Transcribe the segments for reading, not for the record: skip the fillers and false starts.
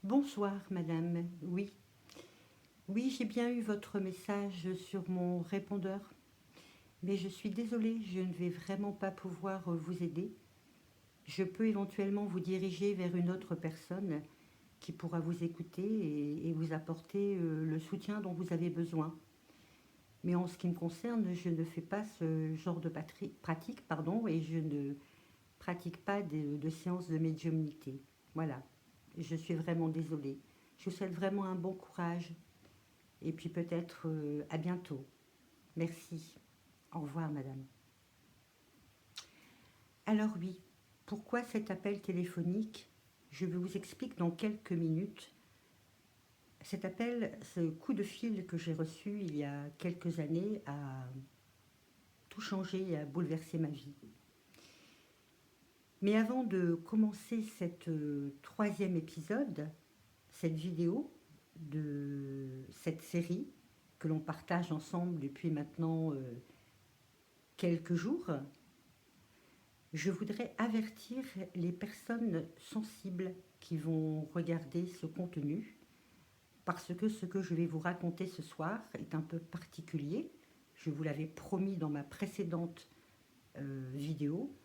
Bonsoir, madame. Oui, oui, j'ai bien eu votre message sur mon répondeur, mais je suis désolée, je ne vais vraiment pas pouvoir vous aider. Je peux éventuellement vous diriger vers une autre personne qui pourra vous écouter et vous apporter le soutien dont vous avez besoin. Mais en ce qui me concerne, je ne fais pas ce genre de pratique, pardon, et je ne pratique pas de séances de médiumnité. Voilà, je suis vraiment désolée. Je vous souhaite vraiment un bon courage et puis peut-être à bientôt. Merci. Au revoir, madame. Alors oui, pourquoi cet appel téléphonique? Je vous explique dans quelques minutes. Cet appel, ce coup de fil que j'ai reçu il y a quelques années a tout changé et a bouleversé ma vie. Mais avant de commencer cette troisième épisode, cette vidéo de cette série que l'on partage ensemble depuis maintenant quelques jours, je voudrais avertir les personnes sensibles qui vont regarder ce contenu parce que ce que je vais vous raconter ce soir est un peu particulier. Je vous l'avais promis dans ma précédente vidéo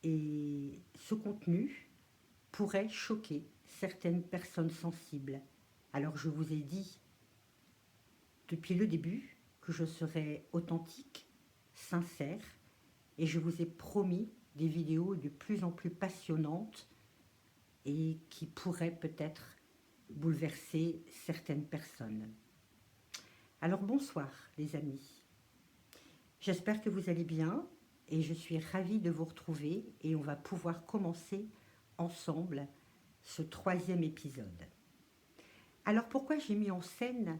et ce contenu pourrait choquer certaines personnes sensibles. Alors je vous ai dit depuis le début que je serais authentique, sincère, et je vous ai promis des vidéos de plus en plus passionnantes et qui pourraient peut-être bouleverser certaines personnes. Alors bonsoir les amis, j'espère que vous allez bien et je suis ravie de vous retrouver et on va pouvoir commencer ensemble ce troisième épisode. Alors pourquoi j'ai mis en scène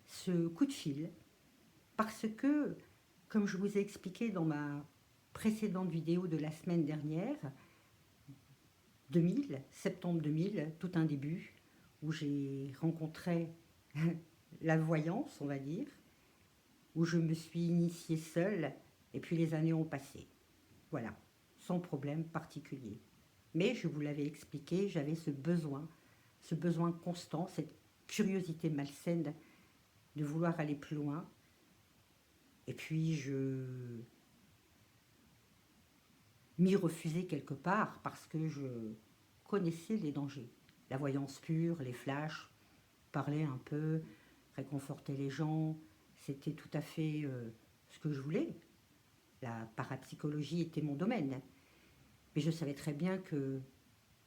ce coup de fil? Parce que, comme je vous ai expliqué dans ma précédente vidéo de la semaine dernière, 2000, septembre 2000, tout un début, où j'ai rencontré la voyance, on va dire, où je me suis initiée seule, et puis les années ont passé. Voilà, sans problème particulier. Mais je vous l'avais expliqué, j'avais ce besoin constant, cette curiosité malsaine de vouloir aller plus loin. Et puis je m'y refusais quelque part parce que je connaissais les dangers. La voyance pure, les flashs, parler un peu, réconforter les gens, c'était tout à fait ce que je voulais. La parapsychologie était mon domaine. Mais je savais très bien que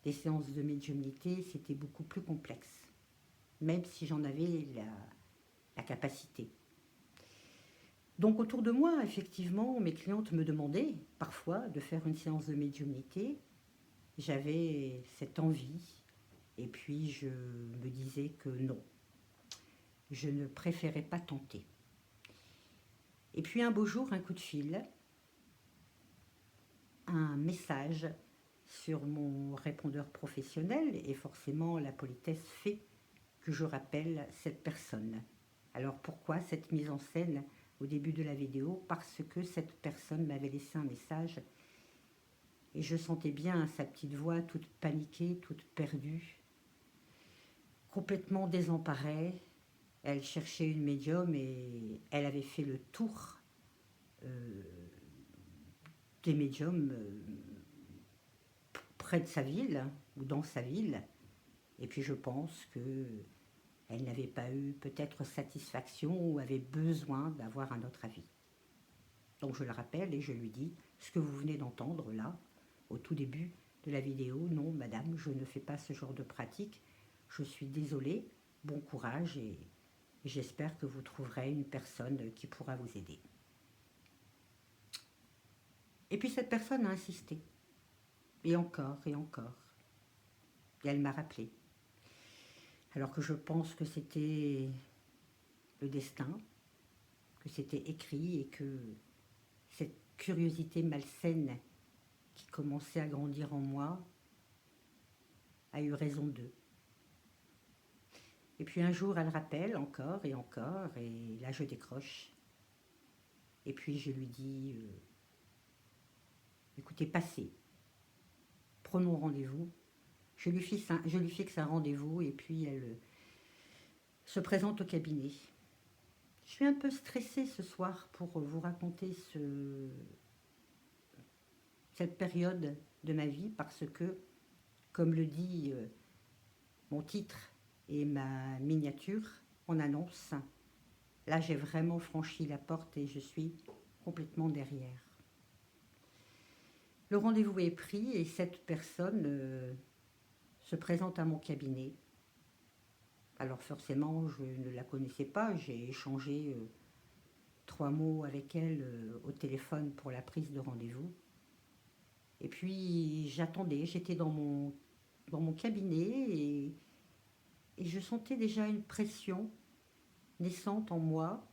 les séances de médiumnité, c'était beaucoup plus complexe, même si j'en avais la capacité. Donc autour de moi, effectivement, mes clientes me demandaient parfois de faire une séance de médiumnité. J'avais cette envie et puis je me disais que non, je ne préférais pas tenter. Et puis un beau jour, un coup de fil, un message sur mon répondeur professionnel et forcément la politesse fait que je rappelle cette personne. Alors pourquoi cette mise en scène au début de la vidéo? Parce que cette personne m'avait laissé un message et je sentais bien sa petite voix toute paniquée, toute perdue, complètement désemparée. Elle cherchait une médium et elle avait fait le tour euh, des médiums près de sa ville ou dans sa ville. Et puis je pense que elle n'avait pas eu peut-être satisfaction ou avait besoin d'avoir un autre avis. Donc je le rappelle et je lui dis ce que vous venez d'entendre là, au tout début de la vidéo. Non, madame, je ne fais pas ce genre de pratique. Je suis désolée, bon courage et j'espère que vous trouverez une personne qui pourra vous aider. Et puis cette personne a insisté. Et encore, et encore. Et elle m'a rappelé. Alors que je pense que c'était le destin, que c'était écrit et que cette curiosité malsaine qui commençait à grandir en moi a eu raison d'eux. Et puis un jour, elle rappelle encore, et là je décroche. Et puis je lui dis, écoutez, passez, prenons rendez-vous, Je lui fixe un rendez-vous et puis elle se présente au cabinet. Je suis un peu stressée ce soir pour vous raconter cette période de ma vie parce que, comme le dit mon titre et ma miniature en annonce, là j'ai vraiment franchi la porte et je suis complètement derrière. Le rendez-vous est pris et cette personne se présente à mon cabinet. Alors forcément, je ne la connaissais pas, j'ai échangé 3 mots avec elle au téléphone pour la prise de rendez-vous. Et puis j'attendais, j'étais dans mon cabinet et je sentais déjà une pression naissante en moi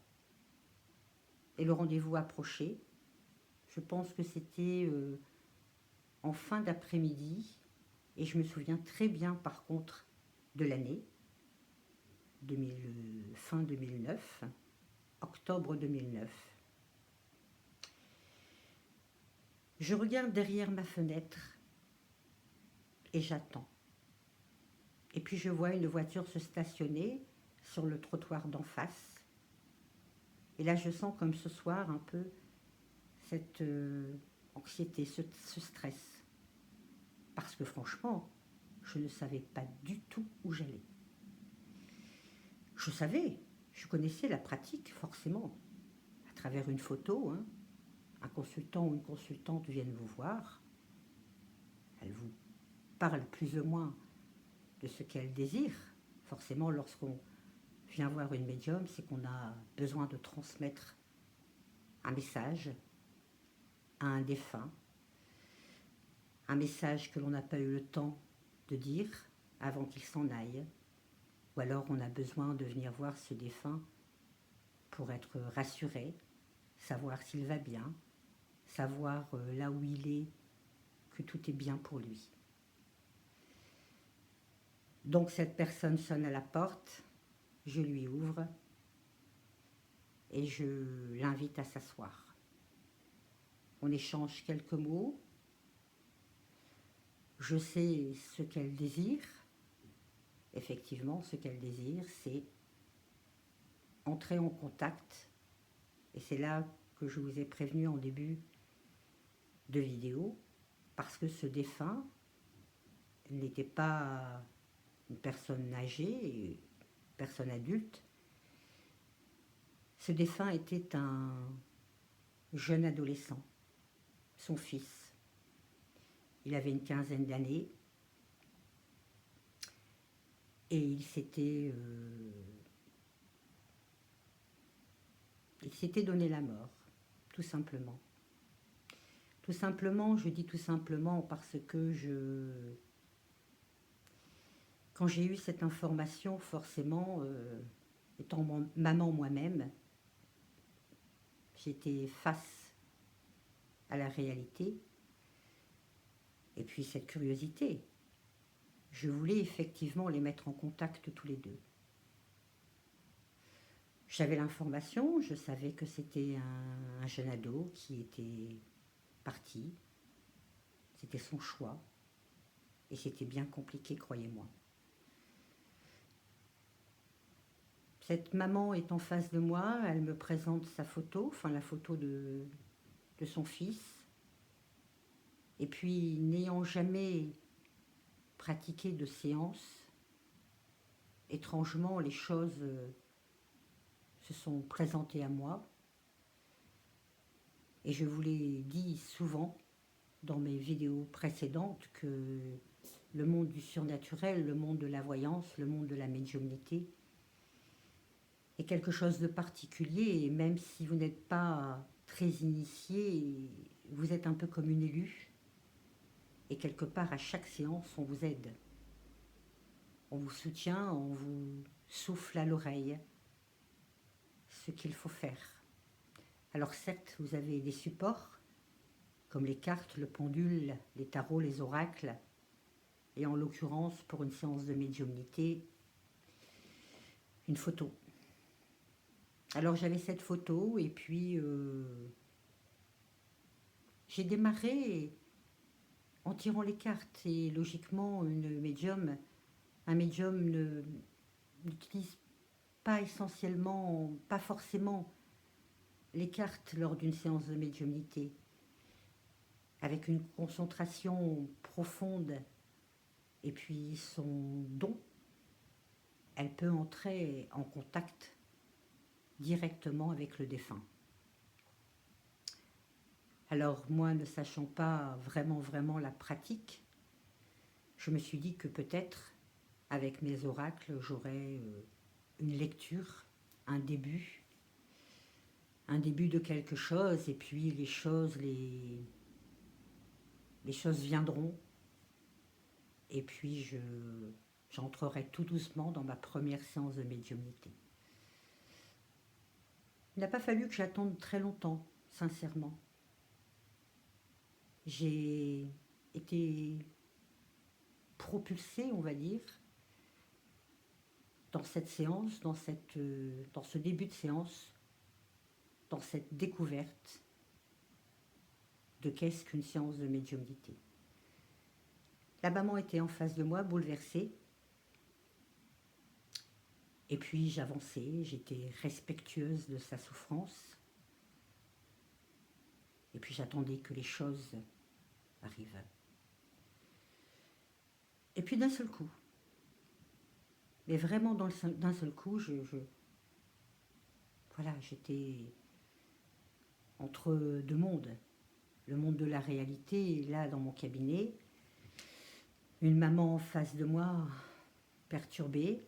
et le rendez-vous approchait. Je pense que c'était en fin d'après-midi et je me souviens très bien par contre de l'année, fin 2009, octobre 2009. Je regarde derrière ma fenêtre et j'attends. Et puis je vois une voiture se stationner sur le trottoir d'en face. Et là je sens comme ce soir un peu cette anxiété, ce stress. Parce que franchement, je ne savais pas du tout où j'allais. Je savais, je connaissais la pratique forcément, à travers une photo. Un consultant ou une consultante viennent vous voir, elle vous parle plus ou moins de ce qu'elle désire. Forcément, lorsqu'on vient voir une médium, c'est qu'on a besoin de transmettre un message à un défunt, un message que l'on n'a pas eu le temps de dire avant qu'il s'en aille, ou alors on a besoin de venir voir ce défunt pour être rassuré, savoir s'il va bien, savoir là où il est, que tout est bien pour lui. Donc cette personne sonne à la porte, je lui ouvre et je l'invite à s'asseoir. On échange quelques mots. Je sais ce qu'elle désire. Effectivement, ce qu'elle désire, c'est entrer en contact. Et c'est là que je vous ai prévenu en début de vidéo, parce que ce défunt n'était pas une personne âgée, une personne adulte. Ce défunt était un jeune adolescent, son fils. Il avait une quinzaine d'années et il s'était donné la mort, tout simplement. Tout simplement, je dis tout simplement parce que quand j'ai eu cette information, forcément, étant maman moi-même, j'étais face à la réalité. Et puis cette curiosité, je voulais effectivement les mettre en contact tous les deux. J'avais l'information, je savais que c'était un jeune ado qui était parti. C'était son choix. Et c'était bien compliqué, croyez-moi. Cette maman est en face de moi, elle me présente sa photo, enfin la photo de son fils. Et puis, n'ayant jamais pratiqué de séance, étrangement, les choses se sont présentées à moi. Et je vous l'ai dit souvent dans mes vidéos précédentes que le monde du surnaturel, le monde de la voyance, le monde de la médiumnité est quelque chose de particulier, et même si vous n'êtes pas très initié, vous êtes un peu comme une élue, et quelque part à chaque séance on vous aide, on vous soutient, on vous souffle à l'oreille ce qu'il faut faire. Alors certes, vous avez des supports comme les cartes, le pendule, les tarots, les oracles, et en l'occurrence pour une séance de médiumnité, une photo. Alors j'avais cette photo et puis j'ai démarré en tirant les cartes. Et logiquement, un médium n'utilise pas essentiellement, pas forcément les cartes lors d'une séance de médiumnité. Avec une concentration profonde et puis son don, elle peut entrer en contact directement avec le défunt. Alors moi, ne sachant pas vraiment la pratique, je me suis dit que peut-être, avec mes oracles, j'aurais une lecture, un début de quelque chose, et puis les choses viendront, et puis j'entrerai tout doucement dans ma première séance de médiumnité. Il n'a pas fallu que j'attende très longtemps, sincèrement. J'ai été propulsée, on va dire, dans cette séance, dans ce début de séance, dans cette découverte de qu'est-ce qu'une séance de médiumnité. La maman était en face de moi, bouleversée. Et puis j'avançais, j'étais respectueuse de sa souffrance. Et puis j'attendais que les choses arrivent. Et puis d'un seul coup, mais vraiment d'un seul coup, j'étais entre deux mondes. Le monde de la réalité, là dans mon cabinet, une maman en face de moi, perturbée,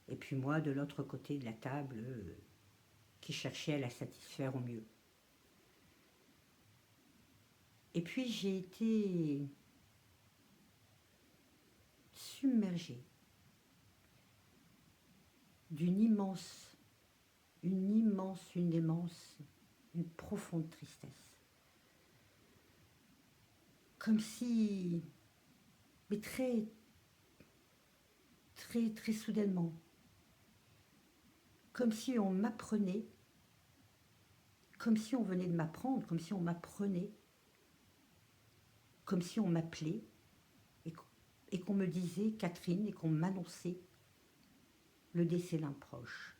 et puis moi de l'autre côté de la table, qui cherchait à la satisfaire au mieux. Et puis j'ai été submergée d'une immense, une profonde tristesse. Comme si, mais très soudainement, comme si on m'apprenait, comme si on venait de m'apprendre, comme si on m'apprenait, comme si on m'appelait, et qu'on me disait Catherine, et qu'on m'annonçait le décès d'un proche.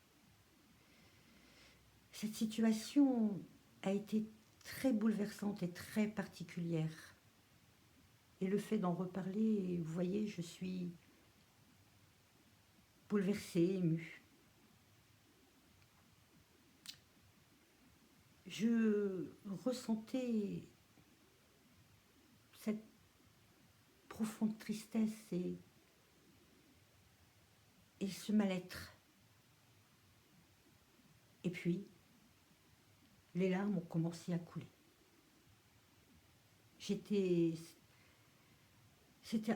Cette situation a été très bouleversante et très particulière. Et le fait d'en reparler, vous voyez, je suis bouleversée, émue. Je ressentais cette profonde tristesse et ce mal-être. Et puis, les larmes ont commencé à couler. C'était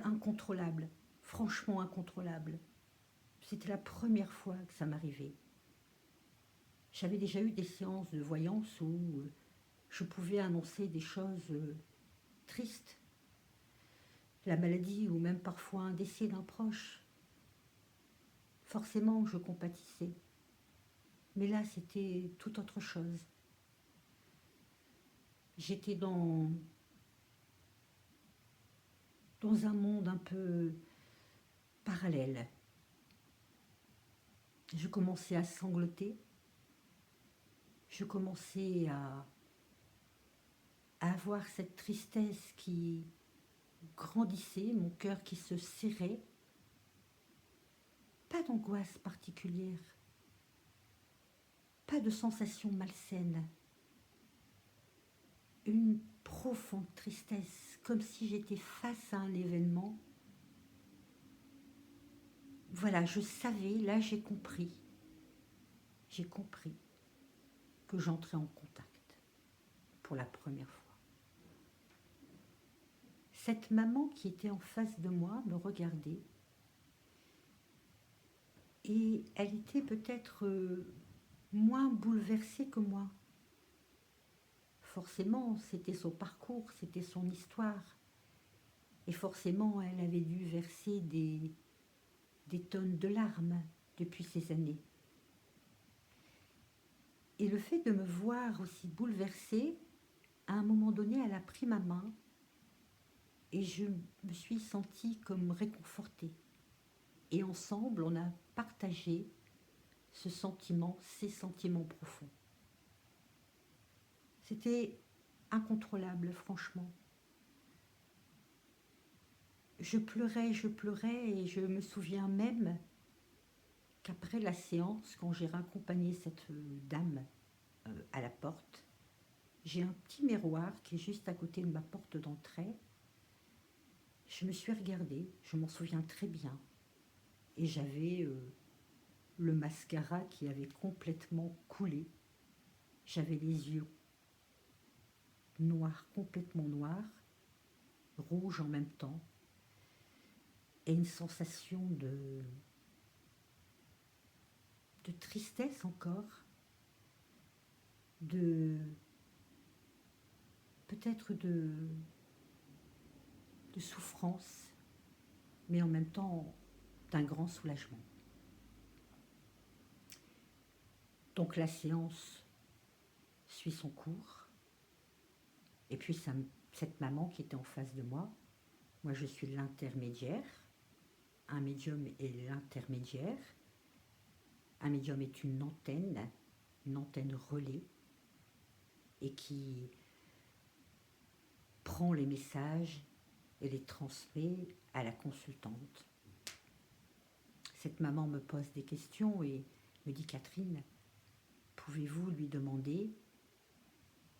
incontrôlable, franchement incontrôlable. C'était la première fois que ça m'arrivait. J'avais déjà eu des séances de voyance où je pouvais annoncer des choses tristes, la maladie ou même parfois un décès d'un proche. Forcément, je compatissais. Mais là, c'était tout autre chose. J'étais dans un monde un peu parallèle. Je commençais à sangloter. Je commençais à avoir cette tristesse qui grandissait, mon cœur qui se serrait. Pas d'angoisse particulière, pas de sensation malsaine. Une profonde tristesse, comme si j'étais face à un événement. Voilà, je savais, là j'ai compris que j'entrais en contact pour la première fois. Cette maman qui était en face de moi me regardait et elle était peut-être moins bouleversée que moi. Forcément, c'était son parcours, c'était son histoire. Et forcément, elle avait dû verser des tonnes de larmes depuis ces années. Et le fait de me voir aussi bouleversée, à un moment donné, elle a pris ma main et je me suis sentie comme réconfortée. Et ensemble, on a partagé ce sentiment, ces sentiments profonds. C'était incontrôlable, franchement. Je pleurais, et je me souviens même qu'après la séance, quand j'ai raccompagné cette dame à la porte, j'ai un petit miroir qui est juste à côté de ma porte d'entrée. Je me suis regardée, je m'en souviens très bien, et j'avais le mascara qui avait complètement coulé. J'avais les yeux noirs, complètement noirs, rouges en même temps, et une sensation de tristesse encore, de peut-être de souffrance, mais en même temps d'un grand soulagement. Donc la séance suit son cours, et puis cette maman qui était en face de moi je suis l'intermédiaire, un médium est l'intermédiaire, un médium est une antenne relais, et qui prend les messages et les transmet à la consultante. Cette maman me pose des questions et me dit: Catherine, pouvez-vous lui demander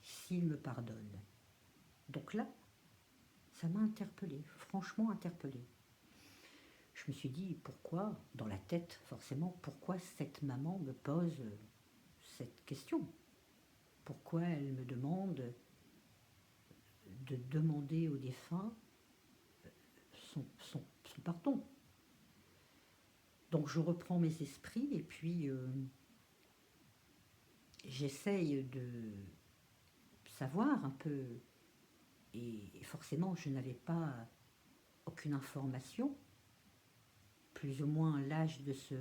s'il me pardonne? Donc là, ça m'a interpellée, franchement interpellée. Je me suis dit, pourquoi, dans la tête forcément, pourquoi cette maman me pose cette question? Pourquoi elle me demande de demander au défunt son pardon? Donc je reprends mes esprits et puis j'essaye de savoir un peu, et forcément je n'avais pas aucune information, plus ou moins l'âge de ce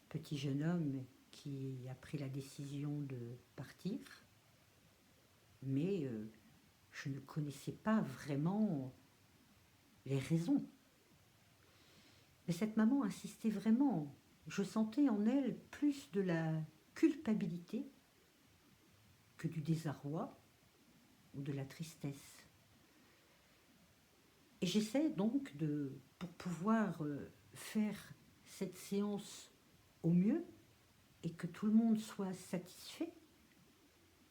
petit jeune homme qui a pris la décision de partir, mais je ne connaissais pas vraiment les raisons. Mais cette maman insistait vraiment. Je sentais en elle plus de la culpabilité que du désarroi ou de la tristesse. Et j'essaie donc pour pouvoir faire cette séance au mieux et que tout le monde soit satisfait,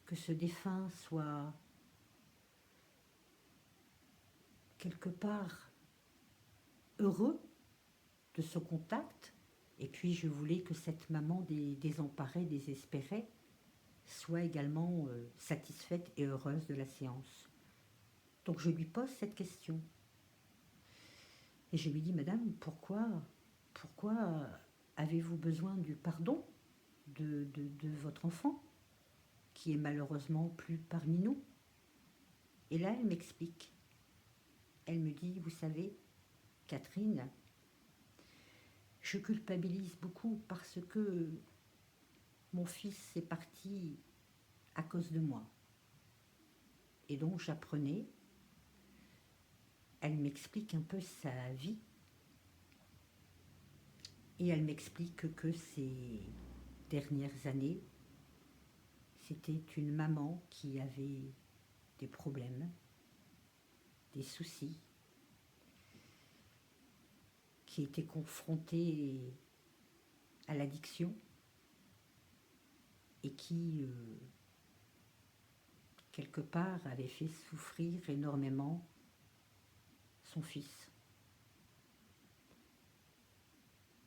que ce défunt soit quelque part heureux de ce contact. Et puis je voulais que cette maman désemparée, désespérée, soit également satisfaite et heureuse de la séance. Donc je lui pose cette question. Et je lui dis: Madame, pourquoi avez-vous besoin du pardon de votre enfant, qui est malheureusement plus parmi nous? Et là, elle m'explique. Elle me dit: vous savez, Catherine, je culpabilise beaucoup parce que mon fils est parti à cause de moi. Et donc j'apprenais. Elle m'explique un peu sa vie. Et elle m'explique que ces dernières années, c'était une maman qui avait des problèmes, des soucis, qui était confrontée à l'addiction et qui, quelque part, avait fait souffrir énormément son fils.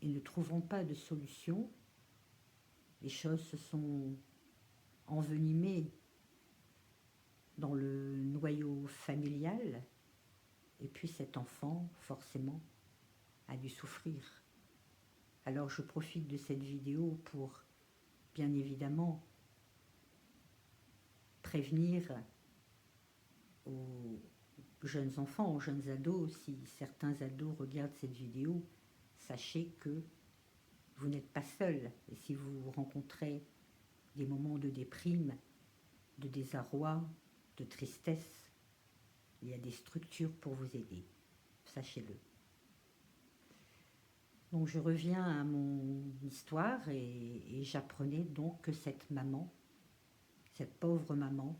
Et ne trouvant pas de solution, les choses se sont envenimées dans le noyau familial, et puis cet enfant, forcément, a dû souffrir. Alors je profite de cette vidéo pour, bien évidemment, prévenir aux jeunes enfants, aux jeunes ados, si certains ados regardent cette vidéo, sachez que vous n'êtes pas seul. Et si vous rencontrez des moments de déprime, de désarroi, de tristesse, Il y a des structures pour vous aider, sachez-le. Donc je reviens à mon histoire et j'apprenais donc que cette maman, cette pauvre maman,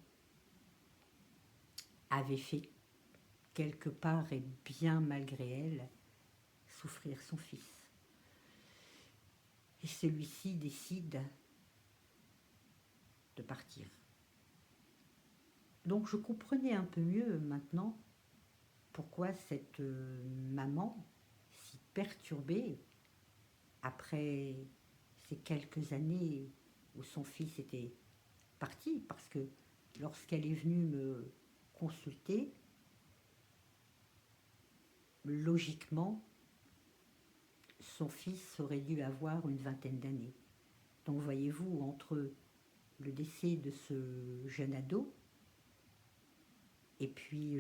avait fait quelque part et bien malgré elle souffrir son fils. Et celui-ci décide de partir. Donc je comprenais un peu mieux maintenant pourquoi cette maman si perturbée après ces quelques années où son fils était parti, parce que lorsqu'elle est venue me consulter, logiquement, son fils aurait dû avoir une vingtaine d'années. Donc voyez-vous, entre le décès de ce jeune ado et puis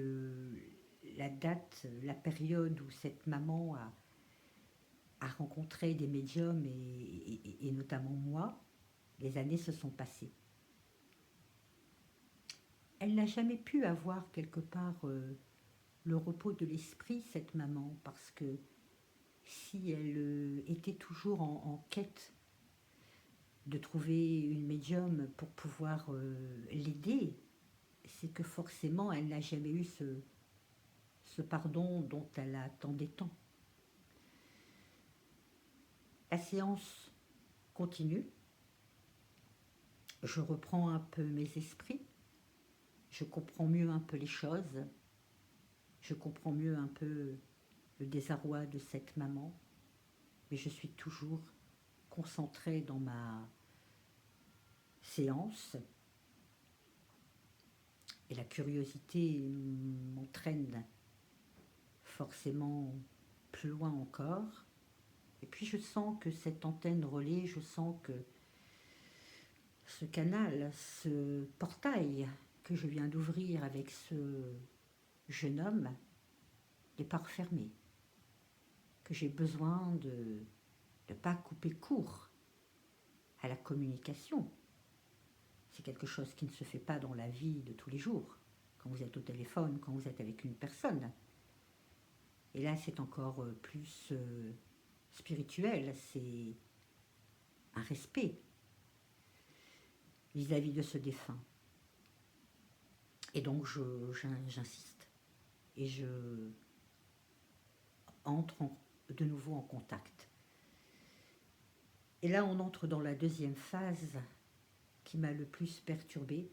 la date, la période où cette maman a rencontré des médiums et notamment moi, les années se sont passées. Elle n'a jamais pu avoir quelque part le repos de l'esprit, cette maman, parce que si elle était toujours en quête de trouver une médium pour pouvoir l'aider, c'est que forcément elle n'a jamais eu ce pardon dont elle attendait tant. La séance continue, je reprends un peu mes esprits, je comprends mieux un peu les choses, je comprends mieux un peu le désarroi de cette maman, mais je suis toujours concentrée dans ma séance et la curiosité m'entraîne forcément plus loin encore. Et puis je sens que cette antenne relais, je sens que ce canal, ce portail que je viens d'ouvrir avec ce jeune homme n'est pas refermé, que j'ai besoin de ne pas couper court à la communication. C'est quelque chose qui ne se fait pas dans la vie de tous les jours, quand vous êtes au téléphone, quand vous êtes avec une personne. Et là, c'est encore plus spirituel, c'est un respect vis-à-vis de ce défunt. Et donc, j'insiste et je entre de nouveau en contact. Et là, on entre dans la deuxième phase qui m'a le plus perturbée,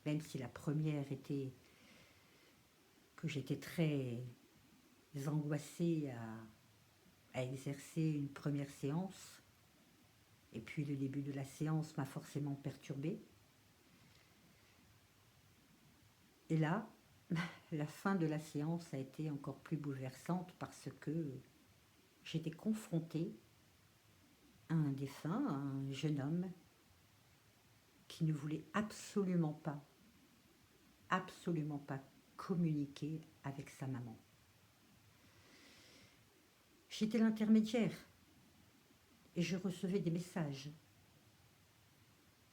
même si la première était que j'étais très angoissée à exercer une première séance. Et puis le début de la séance m'a forcément perturbée. Et là, la fin de la séance a été encore plus bouleversante parce que j'étais confrontée à un défunt, à un jeune homme qui ne voulait absolument pas communiquer avec sa maman. J'étais l'intermédiaire et je recevais des messages.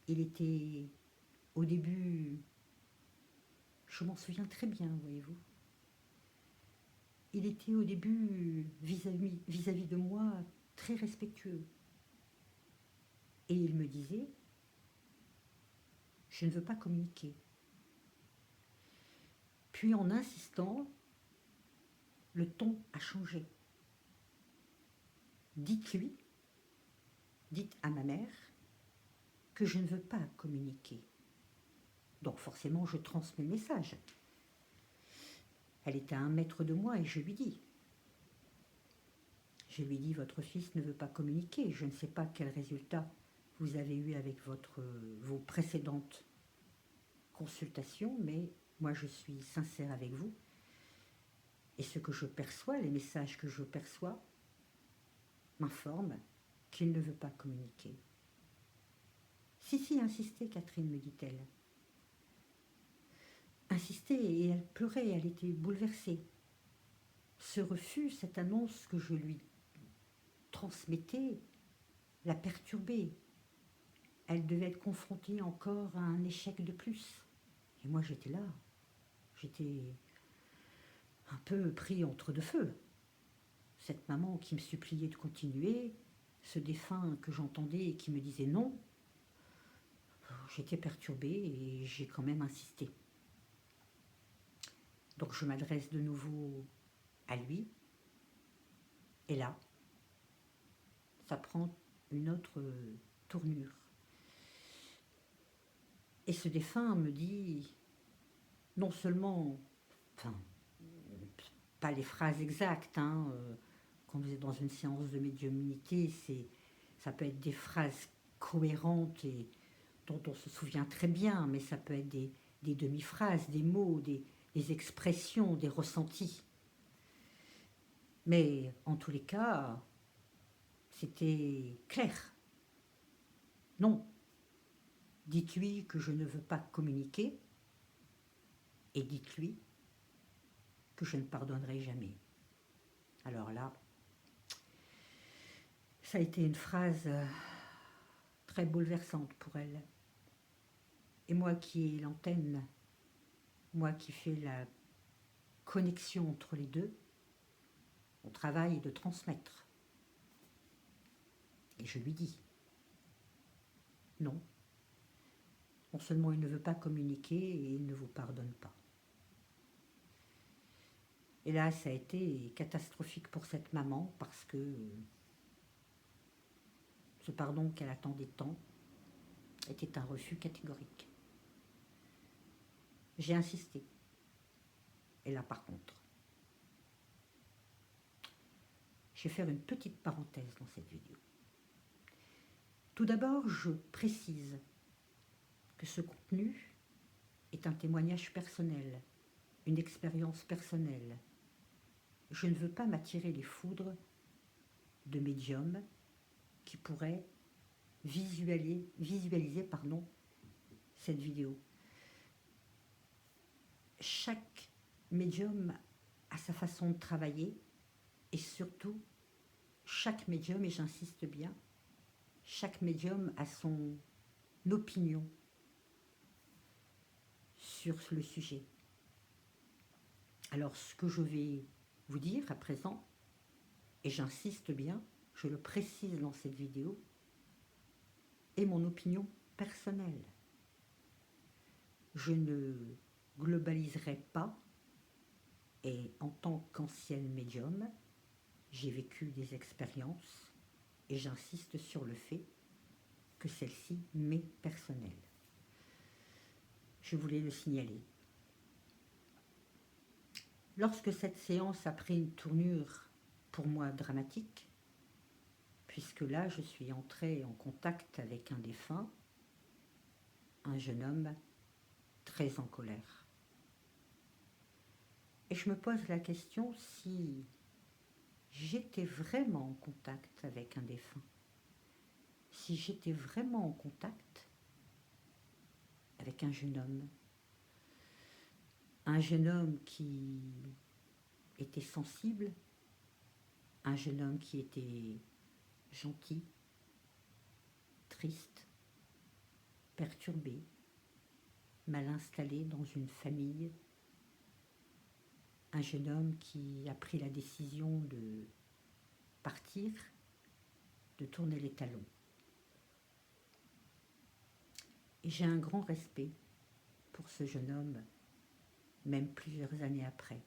Il était au début, je m'en souviens très bien, voyez-vous. Il était au début vis-à-vis de moi très respectueux. Et il me disait, je ne veux pas communiquer. Puis en insistant, le ton a changé. Dites-lui, dites à ma mère que je ne veux pas communiquer. Donc forcément, je transmets le message. Elle était à 1 mètre de moi et je lui dis, votre fils ne veut pas communiquer. Je ne sais pas quel résultat vous avez eu avec vos précédentes consultations, mais moi je suis sincère avec vous. Et ce que je perçois, les messages que je perçois, m'informent qu'il ne veut pas communiquer. Si, insistez, Catherine, me dit-elle. Insistez, et elle pleurait, elle était bouleversée. Ce refus, cette annonce que je lui transmettais, la perturbait. Elle devait être confrontée encore à un échec de plus. Et moi, j'étais là. J'étais un peu pris entre deux feux. Cette maman qui me suppliait de continuer, ce défunt que j'entendais et qui me disait non, j'étais perturbée et j'ai quand même insisté. Donc je m'adresse de nouveau à lui, et là, ça prend une autre tournure. Et ce défunt me dit, non seulement, enfin, pas les phrases exactes, hein, quand vous êtes dans une séance de médiumnité, ça peut être des phrases cohérentes et dont on se souvient très bien, mais ça peut être des demi-phrases, des mots, des expressions, des ressentis. Mais en tous les cas, c'était clair. Non, dites-lui que je ne veux pas communiquer et dites-lui que je ne pardonnerai jamais. Alors là, ça a été une phrase très bouleversante pour elle. Et moi qui ai l'antenne, moi qui fais la connexion entre les deux, mon travail est de transmettre. Et je lui dis, non, non seulement il ne veut pas communiquer et il ne vous pardonne pas. Et là, ça a été catastrophique pour cette maman parce que ce pardon qu'elle attendait tant était un refus catégorique. J'ai insisté. Et là, par contre, je vais faire une petite parenthèse dans cette vidéo. Tout d'abord, je précise que ce contenu est un témoignage personnel, une expérience personnelle. Je ne veux pas m'attirer les foudres de médiums qui pourraient visualiser cette vidéo. Chaque médium a sa façon de travailler et surtout, chaque médium, et j'insiste bien, chaque médium a son opinion sur le sujet. Alors, ce que je vais vous dire à présent, et j'insiste bien, je le précise dans cette vidéo, est mon opinion personnelle. Je ne globaliserai pas, et en tant qu'ancienne médium, j'ai vécu des expériences, et j'insiste sur le fait que celle-ci m'est personnelle. Je voulais le signaler. Lorsque cette séance a pris une tournure pour moi dramatique, puisque là je suis entrée en contact avec un défunt, un jeune homme très en colère. Et je me pose la question si j'étais vraiment en contact avec un défunt, si j'étais vraiment en contact avec un jeune homme qui était sensible, un jeune homme qui était gentil, triste, perturbé, mal installé dans une famille, un jeune homme qui a pris la décision de partir, de tourner les talons. Et j'ai un grand respect pour ce jeune homme, même plusieurs années après.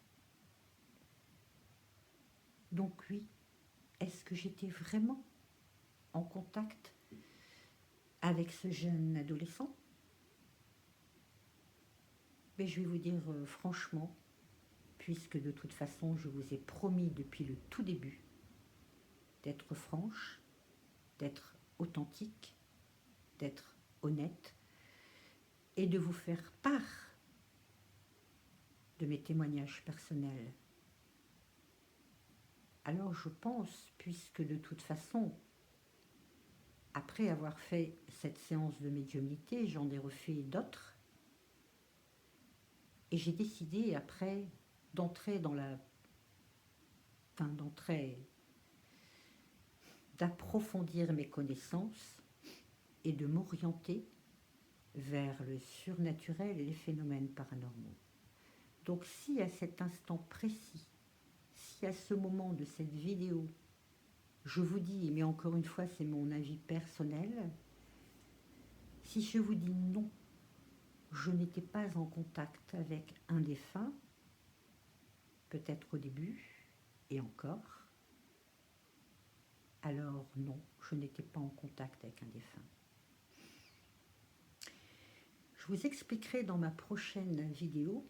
Donc oui, est-ce que j'étais vraiment en contact avec ce jeune adolescent? Mais je vais vous dire franchement, puisque de toute façon je vous ai promis depuis le tout début d'être franche, d'être authentique, d'être honnête et de vous faire part de mes témoignages personnels. Alors je pense, puisque de toute façon, après avoir fait cette séance de médiumnité, j'en ai refait d'autres, et j'ai décidé après d'approfondir mes connaissances et de m'orienter vers le surnaturel et les phénomènes paranormaux. Donc si à cet instant précis, si à ce moment de cette vidéo, je vous dis, mais encore une fois c'est mon avis personnel, si je vous dis non, je n'étais pas en contact avec un défunt, peut-être au début, et encore, alors non, je n'étais pas en contact avec un défunt. Je vous expliquerai dans ma prochaine vidéo,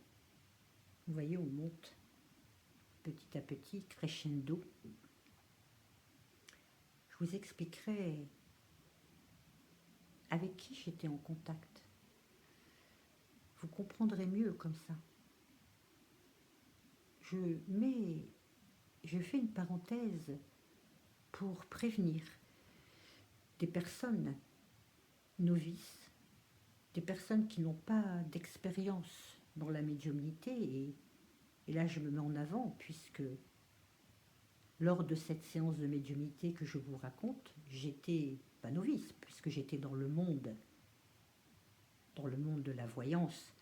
vous voyez, on monte petit à petit, crescendo. Je vous expliquerai avec qui j'étais en contact. Vous comprendrez mieux comme ça. Je fais une parenthèse pour prévenir des personnes novices, des personnes qui n'ont pas d'expérience dans la médiumnité, et là je me mets en avant puisque lors de cette séance de médiumnité que je vous raconte, j'étais pas novice puisque j'étais dans le monde de la voyance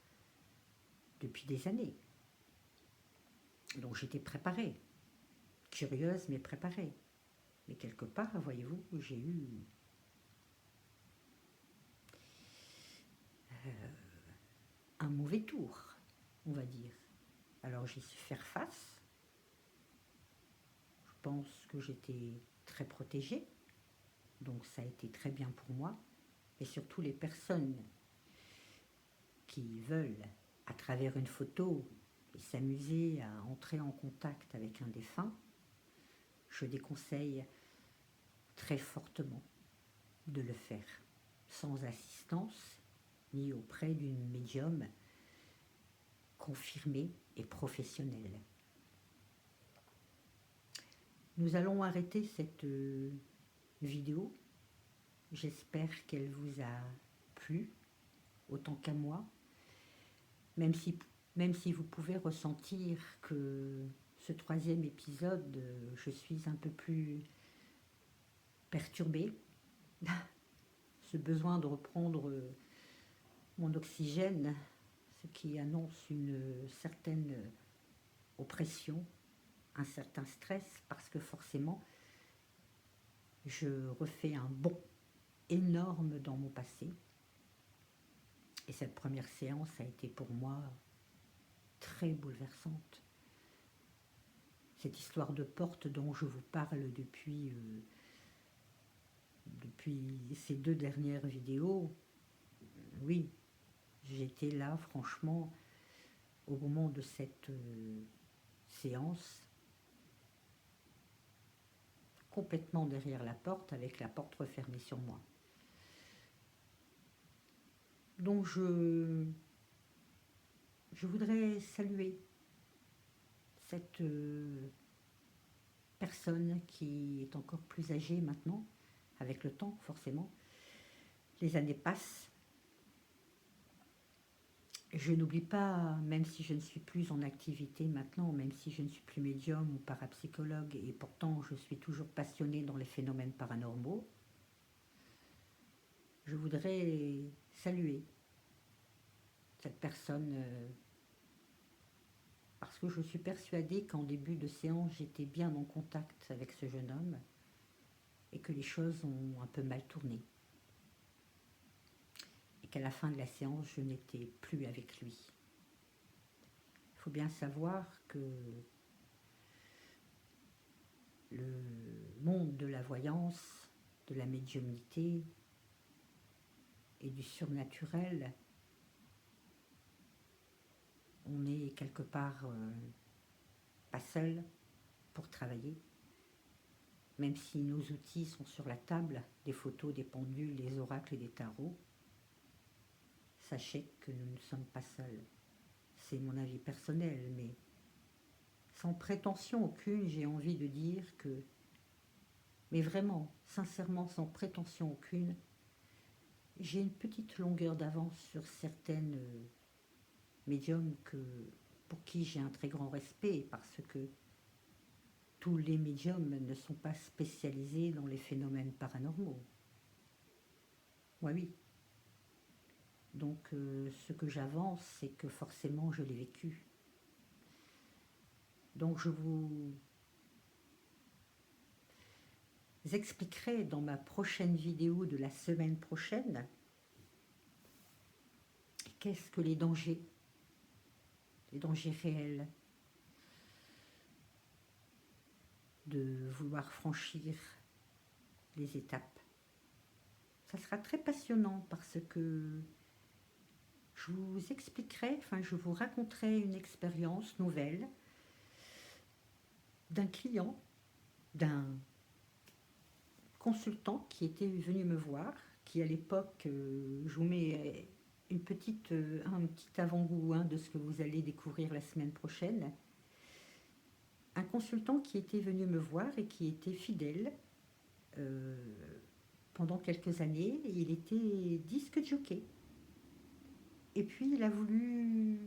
depuis des années. Donc j'étais préparée, curieuse mais préparée. Mais quelque part, voyez-vous, j'ai eu un mauvais tour, on va dire. Alors j'ai su faire face. Je pense que j'étais très protégée, donc ça a été très bien pour moi. Et surtout les personnes qui veulent, à travers une photo, s'amuser à entrer en contact avec un défunt, je déconseille très fortement de le faire sans assistance ni auprès d'une médium confirmée et professionnelle. Nous allons arrêter cette vidéo. J'espère qu'elle vous a plu autant qu'à moi, même si vous pouvez ressentir que ce troisième épisode, je suis un peu plus perturbée, ce besoin de reprendre mon oxygène, ce qui annonce une certaine oppression, un certain stress, parce que forcément, je refais un bond énorme dans mon passé. Et cette première séance a été pour moi très bouleversante. Cette histoire de porte dont je vous parle depuis ces 2 dernières vidéos, oui, j'étais là franchement au moment de cette séance, complètement derrière la porte, avec la porte refermée sur moi. Donc je voudrais saluer cette personne qui est encore plus âgée maintenant, avec le temps forcément. Les années passent. Je n'oublie pas, même si je ne suis plus en activité maintenant, même si je ne suis plus médium ou parapsychologue, et pourtant je suis toujours passionnée dans les phénomènes paranormaux, je voudrais saluer cette personne parce que je suis persuadée qu'en début de séance, j'étais bien en contact avec ce jeune homme et que les choses ont un peu mal tourné. Et qu'à la fin de la séance, je n'étais plus avec lui. Il faut bien savoir que le monde de la voyance, de la médiumnité et du surnaturel, on est quelque part pas seul pour travailler, même si nos outils sont sur la table, des photos, des pendules, des oracles et des tarots. Sachez que nous ne sommes pas seuls. C'est mon avis personnel, mais sans prétention aucune, j'ai envie de dire que, mais vraiment, sincèrement, sans prétention aucune, j'ai une petite longueur d'avance sur certaines médiums pour qui j'ai un très grand respect, parce que tous les médiums ne sont pas spécialisés dans les phénomènes paranormaux. Oui. Donc ce que j'avance, c'est que forcément je l'ai vécu. Donc je vous expliquerai dans ma prochaine vidéo de la semaine prochaine qu'est-ce que les dangers réels de vouloir franchir les étapes. Ça sera très passionnant parce que je vous expliquerai, enfin je vous raconterai une expérience nouvelle d'un client, d'un consultant qui était venu me voir, qui à l'époque, je vous mets un petit avant-goût de ce que vous allez découvrir la semaine prochaine. Un consultant qui était venu me voir et qui était fidèle euh, pendant quelques années. Il était disque jockey. Et puis il a voulu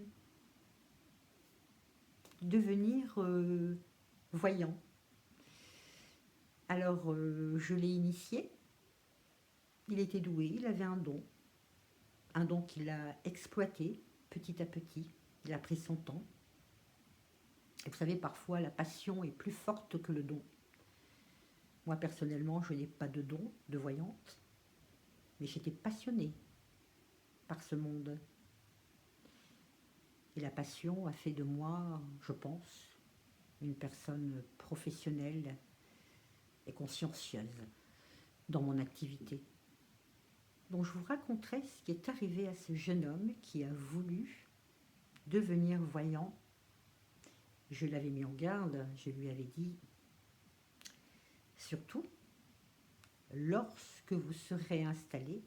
devenir voyant. Alors je l'ai initié. Il était doué, il avait un don qu'il a exploité petit à petit. Il a pris son temps. Et vous savez, parfois la passion est plus forte que le don. Moi personnellement, je n'ai pas de don de voyante, mais j'étais passionnée par ce monde. Et la passion a fait de moi, je pense, une personne professionnelle et consciencieuse dans mon activité. Donc je vous raconterai ce qui est arrivé à ce jeune homme qui a voulu devenir voyant. Je l'avais mis en garde, je lui avais dit, surtout, lorsque vous serez installé,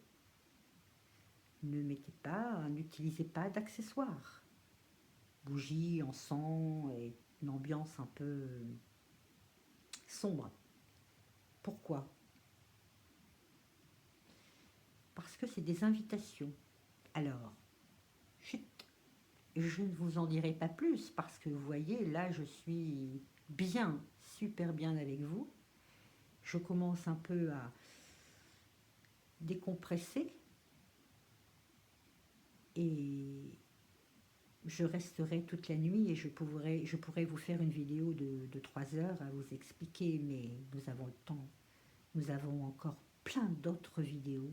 n'utilisez pas d'accessoires. Bougies, encens et une ambiance un peu sombre. Pourquoi? Parce que c'est des invitations. Alors, chut, je ne vous en dirai pas plus parce que vous voyez, là je suis bien, super bien avec vous. Je commence un peu à décompresser et je resterai toute la nuit et je pourrais vous faire une vidéo de 3 heures à vous expliquer, mais nous avons le temps. Nous avons encore plein d'autres vidéos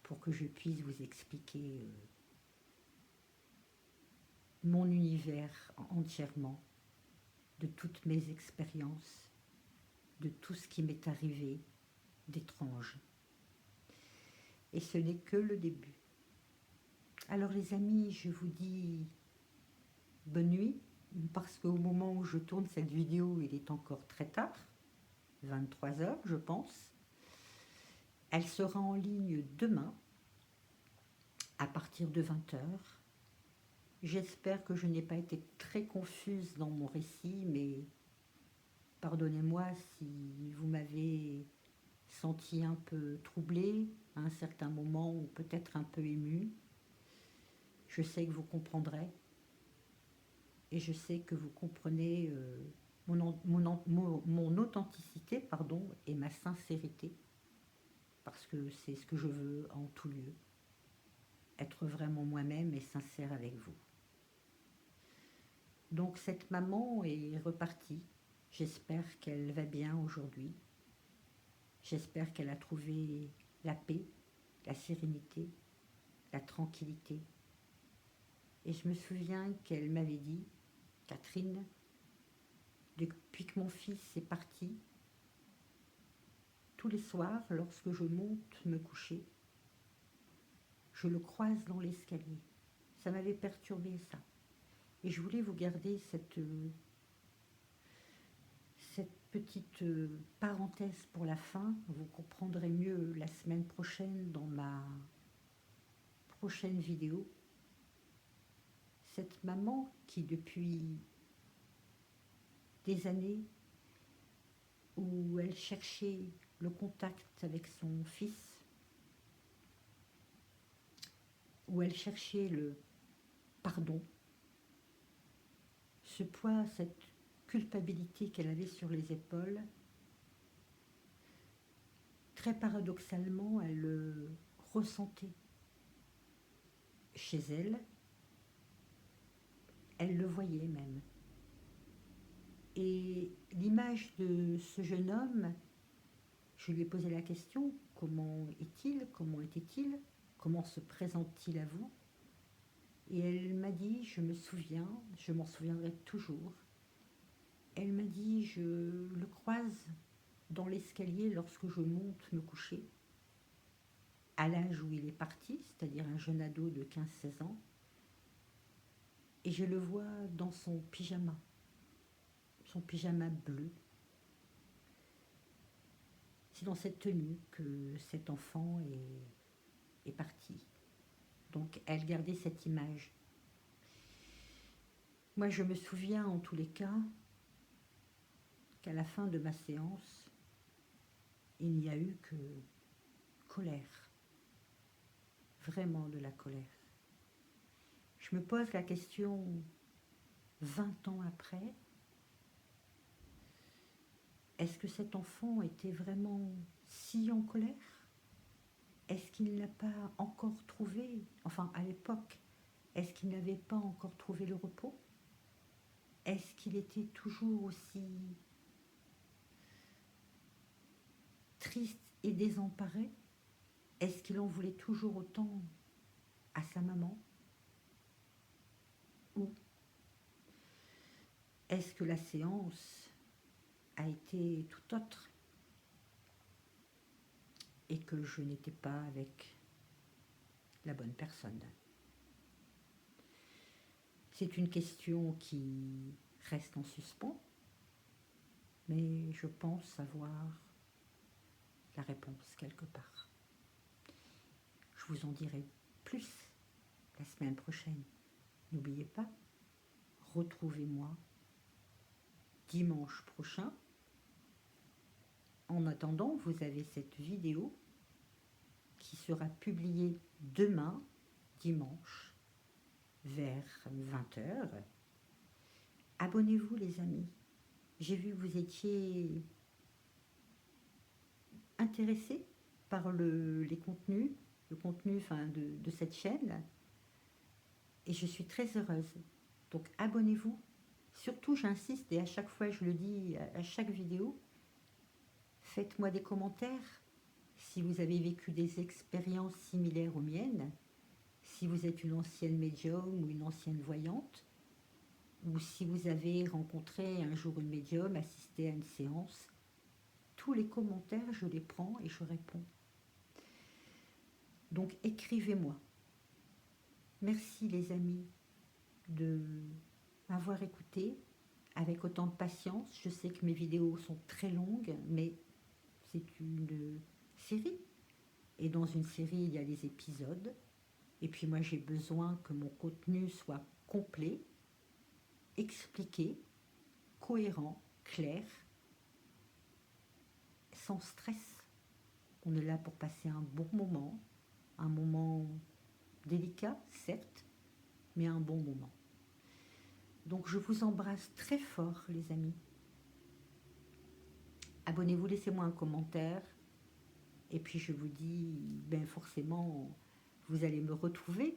pour que je puisse vous expliquer mon univers entièrement, de toutes mes expériences, de tout ce qui m'est arrivé d'étrange. Et ce n'est que le début. Alors les amis, je vous dis bonne nuit, parce qu'au moment où je tourne cette vidéo, il est encore très tard, 23h je pense. Elle sera en ligne demain, à partir de 20h. J'espère que je n'ai pas été très confuse dans mon récit, mais pardonnez-moi si vous m'avez senti un peu troublée à un certain moment ou peut-être un peu émue. Je sais que vous comprendrez et je sais que vous comprenez mon authenticité et ma sincérité, parce que c'est ce que je veux en tout lieu, être vraiment moi-même et sincère avec vous. Donc cette maman est repartie. J'espère qu'elle va bien aujourd'hui. J'espère qu'elle a trouvé la paix, la sérénité, la tranquillité. Et je me souviens qu'elle m'avait dit, Catherine, depuis que mon fils est parti, tous les soirs, lorsque je monte me coucher, je le croise dans l'escalier. Ça m'avait perturbé, ça. Et je voulais vous garder cette petite parenthèse pour la fin. Vous comprendrez mieux la semaine prochaine dans ma prochaine vidéo. Cette maman qui, depuis des années où elle cherchait le contact avec son fils, où elle cherchait le pardon, ce poids, cette culpabilité qu'elle avait sur les épaules, très paradoxalement, elle le ressentait chez elle, elle le voyait même. Et l'image de ce jeune homme, je lui ai posé la question, comment est-il? Comment était-il? Comment se présente-t-il à vous? Et elle m'a dit, je me souviens, je m'en souviendrai toujours. Elle m'a dit, je le croise dans l'escalier lorsque je monte me coucher, à l'âge où il est parti, c'est-à-dire un jeune ado de 15-16 ans, et je le vois dans son pyjama bleu. C'est dans cette tenue que cet enfant est parti. Donc elle gardait cette image. Moi, je me souviens en tous les cas qu'à la fin de ma séance, il n'y a eu que colère, vraiment de la colère. Je me pose la question 20 ans après, est-ce que cet enfant était vraiment si en colère? Est-ce qu'il n'a pas encore trouvé, enfin à l'époque, est-ce qu'il n'avait pas encore trouvé le repos? Est-ce qu'il était toujours aussi triste et désemparé? Est-ce qu'il en voulait toujours autant à sa maman? Ou est-ce que la séance a été tout autre et que je n'étais pas avec la bonne personne? C'est une question qui reste en suspens, mais je pense avoir la réponse quelque part. Je vous en dirai plus la semaine prochaine. N'oubliez pas, retrouvez-moi dimanche prochain. En attendant, vous avez cette vidéo qui sera publiée demain, dimanche, vers 20 h. Abonnez-vous les amis. J'ai vu que vous étiez intéressés par les contenus, le contenu de cette chaîne. Et je suis très heureuse. Donc abonnez-vous. Surtout, j'insiste, et à chaque fois je le dis, à chaque vidéo, faites-moi des commentaires si vous avez vécu des expériences similaires aux miennes, si vous êtes une ancienne médium ou une ancienne voyante, ou si vous avez rencontré un jour une médium, assisté à une séance. Tous les commentaires, je les prends et je réponds. Donc écrivez-moi. Merci les amis de m'avoir écouté avec autant de patience. Je sais que mes vidéos sont très longues, mais c'est une série. Et dans une série, il y a des épisodes. Et puis moi, j'ai besoin que mon contenu soit complet, expliqué, cohérent, clair, sans stress. On est là pour passer un bon moment, un moment délicat, certes, mais un bon moment. Donc je vous embrasse très fort, les amis. Abonnez-vous, laissez-moi un commentaire. Et puis je vous dis, ben forcément, vous allez me retrouver.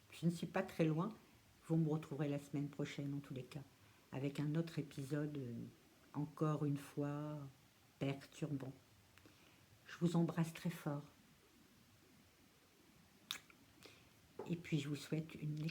Je ne suis pas très loin. Vous me retrouverez la semaine prochaine, en tous les cas, avec un autre épisode, encore une fois, perturbant. Je vous embrasse très fort. Et puis je vous souhaite une